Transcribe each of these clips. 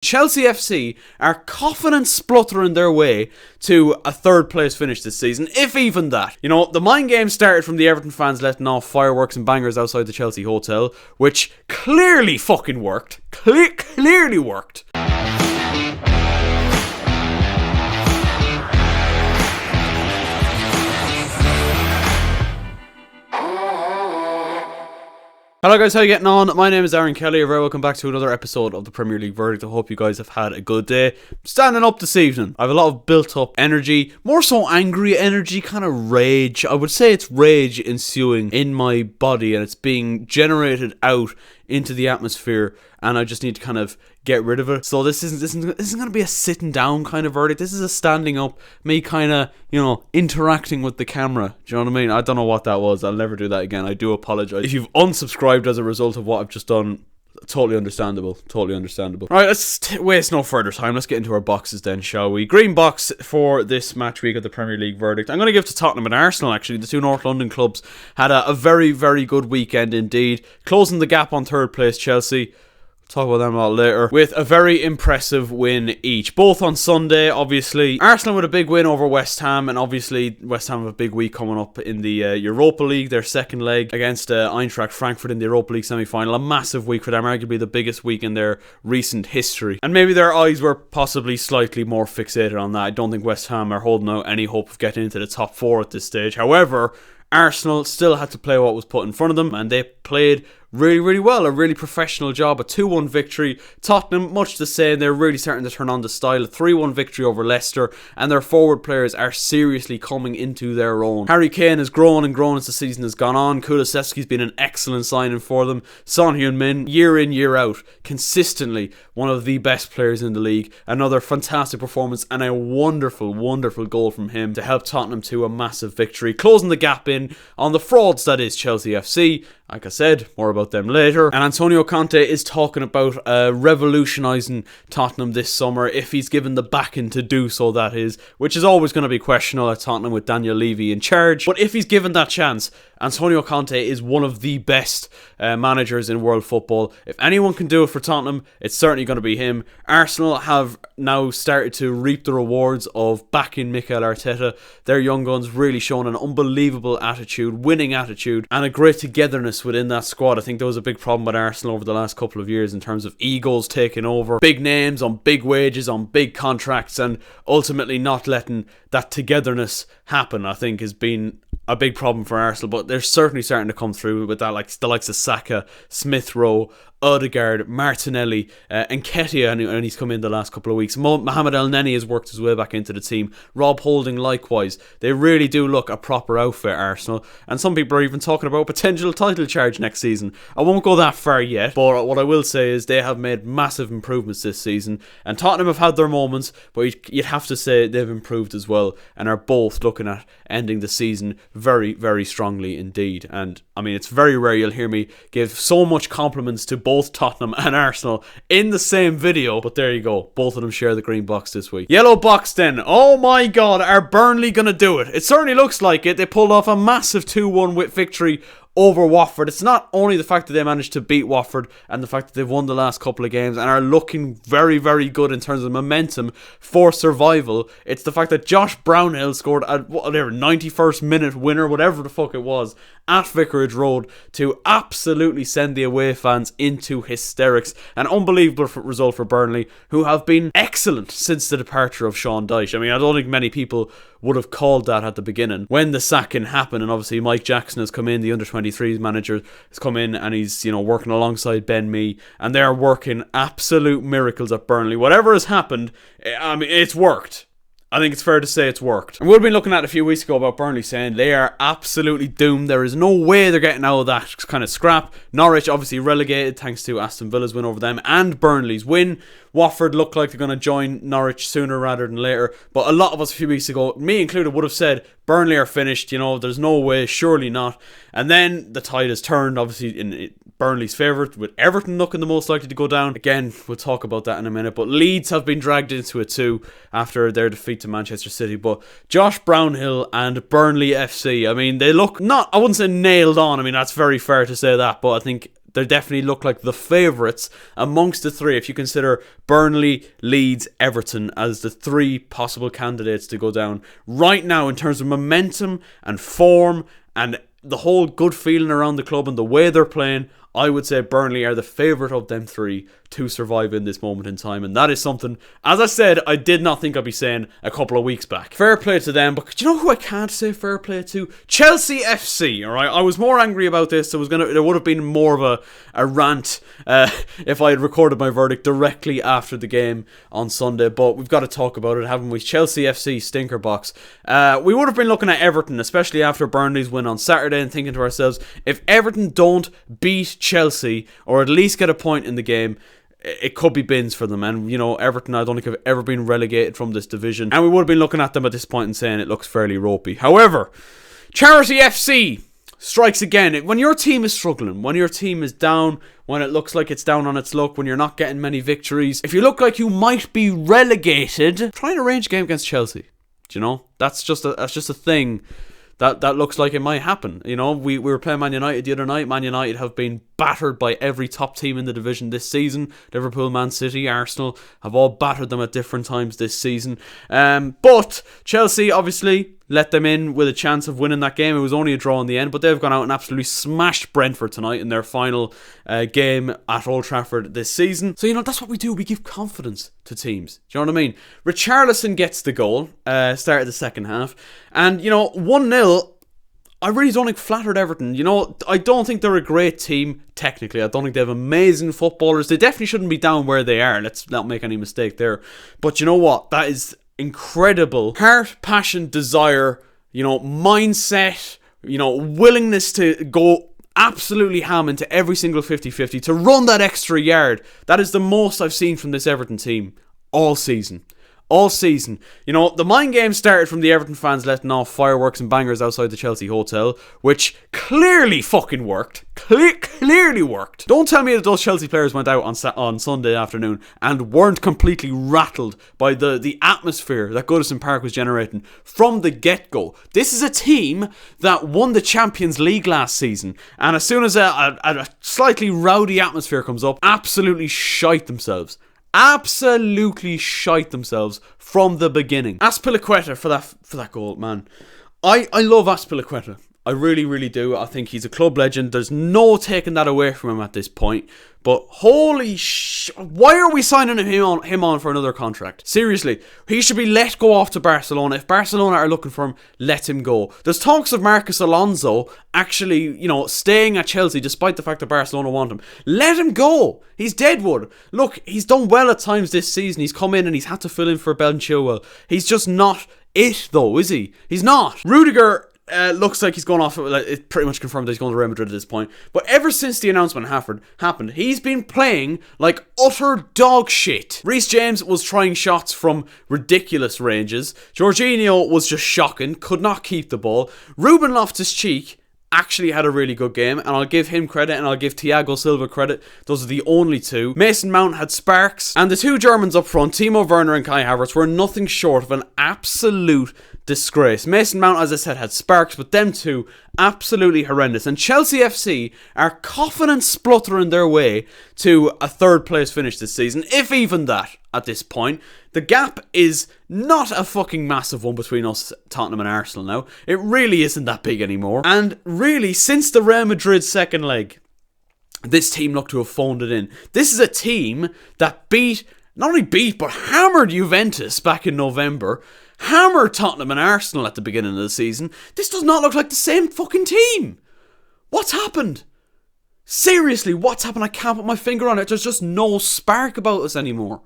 Chelsea FC are coughing and spluttering their way to a third place finish this season, if even that. You know, the mind game started from the Everton fans letting off fireworks and bangers outside the Chelsea hotel, which clearly fucking worked. Clearly worked. Hello guys, how you getting on? My name is Aaron Kelly. Very welcome back to another episode of the Premier League Verdict. I hope you guys have had a good day. Standing up this evening, I have a lot of built up energy, more so angry energy, kind of rage. I would say it's rage ensuing in my body and it's being generated out into the atmosphere, and I just need to kind of get rid of it. So this isn't going to be a sitting down kind of verdict. This is a standing up, me kind of, interacting with the camera. Do you know what I mean? I don't know what that was. I'll never do that again. I do apologize. If you've unsubscribed as a result of what I've just done, totally understandable. Right, let's waste no further time. Let's get into our boxes then, shall we? Green box for this match week of the Premier League Verdict. I'm going to give to Tottenham and Arsenal, actually. The two North London clubs had a very, very good weekend indeed. Closing the gap on third place Chelsea. Talk about them a lot later, with a very impressive win each. Both on Sunday, obviously. Arsenal with a big win over West Ham, and obviously West Ham have a big week coming up in the Europa League, their second leg against Eintracht Frankfurt in the Europa League semi-final. A massive week for them, arguably the biggest week in their recent history. And maybe their eyes were possibly slightly more fixated on that. I don't think West Ham are holding out any hope of getting into the top four at this stage. However, Arsenal still had to play what was put in front of them, and they played really, really well. A really professional job. A 2-1 victory. Tottenham, much the same. They're really starting to turn on the style. A 3-1 victory over Leicester, and their forward players are seriously coming into their own. Harry Kane has grown and grown as the season has gone on. Kulusevski's been an excellent signing for them. Son Heung-min, year in, year out, consistently one of the best players in the league. Another fantastic performance and a wonderful, wonderful goal from him to help Tottenham to a massive victory, closing the gap in on the frauds that is Chelsea FC. Like I said, more about them later. And Antonio Conte is talking about revolutionising Tottenham this summer, if he's given the backing to do so, that is, which is always going to be questionable at Tottenham with Daniel Levy in charge. But if he's given that chance, Antonio Conte is one of the best managers in world football. If anyone can do it for Tottenham, it's certainly going to be him. Arsenal have now started to reap the rewards of backing Mikel Arteta. Their young guns really showing an unbelievable attitude, winning attitude, and a great togetherness within that squad. I think there was a big problem with Arsenal over the last couple of years in terms of egos taking over, big names on big wages, on big contracts, and ultimately not letting that togetherness happen, I think, has been a big problem for Arsenal. But they're certainly starting to come through with that, like the likes of Saka, Smith Rowe, Odegaard, Martinelli, and Nketiah, and he's come in the last couple of weeks. Mohamed El Neni has worked his way back into the team. Rob Holding likewise. They really do look a proper outfit, Arsenal, and some people are even talking about a potential title charge next season. I won't go that far yet, but what I will say is they have made massive improvements this season, and Tottenham have had their moments, but you'd have to say they've improved as well, and are both looking at ending the season very, very strongly indeed. And I mean, it's very rare you'll hear me give so much compliments to both Tottenham and Arsenal in the same video, but there you go. Both of them share the green box this week. Yellow box then. Oh my god, are Burnley gonna do it? It certainly looks like it. They pulled off a massive 2-1 victory over Watford. It's not only the fact that they managed to beat Watford and the fact that they've won the last couple of games and are looking very, very good in terms of momentum for survival. It's the fact that Josh Brownhill scored a 91st minute winner, whatever the fuck it was, at Vicarage Road to absolutely send the away fans into hysterics. An unbelievable result for Burnley, who have been excellent since the departure of Sean Dyche. I mean, I don't think many people would have called that at the beginning when the sacking happened, and obviously Mike Jackson has come in, the under-23s manager has come in, and he's working alongside Ben Mee, and they're working absolute miracles at Burnley. Whatever has happened, I mean, it's worked. I think it's fair to say it's worked. And we've been looking at a few weeks ago about Burnley saying they are absolutely doomed. There is no way they're getting out of that kind of scrap. Norwich obviously relegated thanks to Aston Villa's win over them and Burnley's win. Watford look like they're going to join Norwich sooner rather than later. But a lot of us a few weeks ago, me included, would have said Burnley are finished. There's no way, surely not. And then the tide has turned, obviously, in Burnley's favour, with Everton looking the most likely to go down. Again, we'll talk about that in a minute. But Leeds have been dragged into it too after their defeat to Manchester City. But Josh Brownhill and Burnley FC, I mean, they look not, I wouldn't say nailed on. I mean, that's very fair to say that. But I think They definitely look like the favourites amongst the three, if you consider Burnley, Leeds, Everton as the three possible candidates to go down. Right now, in terms of momentum and form and the whole good feeling around the club and the way they're playing, I would say Burnley are the favourite of them three to survive in this moment in time. And that is something, as I said, I did not think I'd be saying a couple of weeks back. Fair play to them, but do you know who I can't say fair play to? Chelsea FC, alright? I was more angry about this. There would have been more of a rant if I had recorded my verdict directly after the game on Sunday, but we've got to talk about it, haven't we? Chelsea FC stinker box. We would have been looking at Everton, especially after Burnley's win on Saturday, and thinking to ourselves, if Everton don't beat Chelsea, or at least get a point in the game, it could be bins for them. And, you know, Everton, I don't think have ever been relegated from this division, and we would have been looking at them at this point and saying it looks fairly ropey. However, Charity FC strikes again. When your team is struggling, when your team is down, when it looks like it's down on its luck, when you're not getting many victories, if you look like you might be relegated, try and arrange a game against Chelsea. Do you know? That's just a thing that looks like it might happen. You know, we were playing Man United the other night. Man United have been battered by every top team in the division this season. Liverpool, Man City, Arsenal have all battered them at different times this season. But Chelsea obviously let them in with a chance of winning that game. It was only a draw in the end, but they've gone out and absolutely smashed Brentford tonight in their final game at Old Trafford this season. So, you know, that's what we do. We give confidence to teams. Do you know what I mean? Richarlison gets the goal, start of the second half. And, you know, 1-0, I really don't think flattered Everton. You know, I don't think they're a great team, technically. I don't think they have amazing footballers. They definitely shouldn't be down where they are. Let's not make any mistake there. But you know what? That is incredible heart, passion, desire, you know, mindset, you know, willingness to go absolutely ham into every single 50-50, to run that extra yard. That is the most I've seen from this Everton team all season. All season. You know, the mind game started from the Everton fans letting off fireworks and bangers outside the Chelsea hotel, which clearly fucking worked. Clearly worked. Don't tell me that those Chelsea players went out on Sunday afternoon and weren't completely rattled by the atmosphere that Goodison Park was generating from the get-go. This is a team that won the Champions League last season, and as soon as a slightly rowdy atmosphere comes up, absolutely shite themselves. Absolutely shite themselves from the beginning. Azpilicueta for that goal, man. I love Azpilicueta. I really, really do. I think he's a club legend. There's no taking that away from him at this point. But holy why are we signing him on for another contract? Seriously, he should be let go off to Barcelona. If Barcelona are looking for him, let him go. There's talks of Marcus Alonso actually, you know, staying at Chelsea despite the fact that Barcelona want him. Let him go. He's deadwood. Look, he's done well at times this season. He's come in and he's had to fill in for Ben Chilwell. He's just not it though, is he? He's not. Rudiger looks like he's going off. It's pretty much confirmed that he's going to Real Madrid at this point. But ever since the announcement happened, he's been playing like utter dog shit. Reece James was trying shots from ridiculous ranges. Jorginho was just shocking. Could not keep the ball. Ruben Loftus-Cheek actually had a really good game, and I'll give him credit, and I'll give Thiago Silva credit. Those are the only two. Mason Mount had sparks, and the two Germans up front, Timo Werner and Kai Havertz, were nothing short of an absolute disgrace. Mason Mount, as I said, had sparks, but them two, absolutely horrendous. And Chelsea FC are coughing and spluttering their way to a third place finish this season, if even that at this point. The gap is not a fucking massive one between us, Tottenham and Arsenal now. It really isn't that big anymore. And really, since the Real Madrid second leg, this team looked to have phoned it in. This is a team that not only beat, but hammered Juventus back in November. Hammered Tottenham and Arsenal at the beginning of the season. This does not look like the same fucking team. What's happened? Seriously, what's happened? I can't put my finger on it. There's just no spark about us anymore.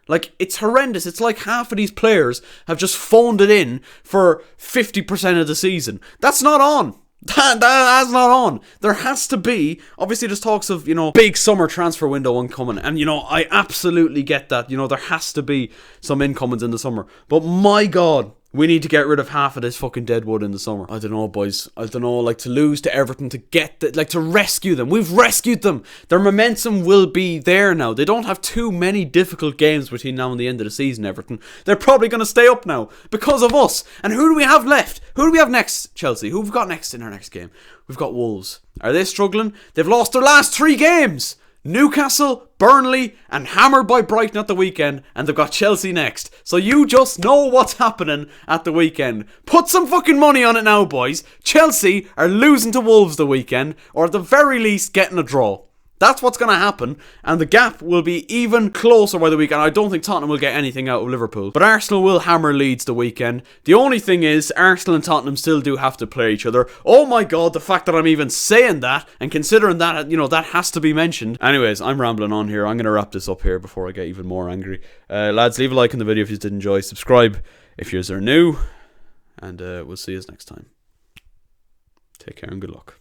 Like, it's horrendous. It's like half of these players have just phoned it in for 50% of the season. That's not on. That's not on. There has to be, obviously there's talks of, you know, big summer transfer window incoming, and, you know, I absolutely get that. You know, there has to be some incomings in the summer. But my God, We need to get rid of half of this fucking dead wood in the summer. I don't know, boys. I don't know, like, to lose to Everton, to get to rescue them. We've rescued them. Their momentum will be there now. They don't have too many difficult games between now and the end of the season, Everton. They're probably going to stay up now because of us. And who do we have left? Who do we have next, Chelsea? Who have we got next in our next game? We've got Wolves. Are they struggling? They've lost their last 3 games. Newcastle, Burnley, and hammered by Brighton at the weekend, and they've got Chelsea next. So you just know what's happening at the weekend. Put some fucking money on it now, boys. Chelsea are losing to Wolves the weekend, or at the very least getting a draw. That's what's going to happen, and the gap will be even closer by the weekend. I don't think Tottenham will get anything out of Liverpool, but Arsenal will hammer Leeds the weekend. The only thing is, Arsenal and Tottenham still do have to play each other. Oh my god, the fact that I'm even saying that, and considering that, that has to be mentioned. Anyways, I'm rambling on here. I'm going to wrap this up here before I get even more angry. Lads, leave a like in the video if you did enjoy. Subscribe if you are new, and we'll see you next time. Take care and good luck.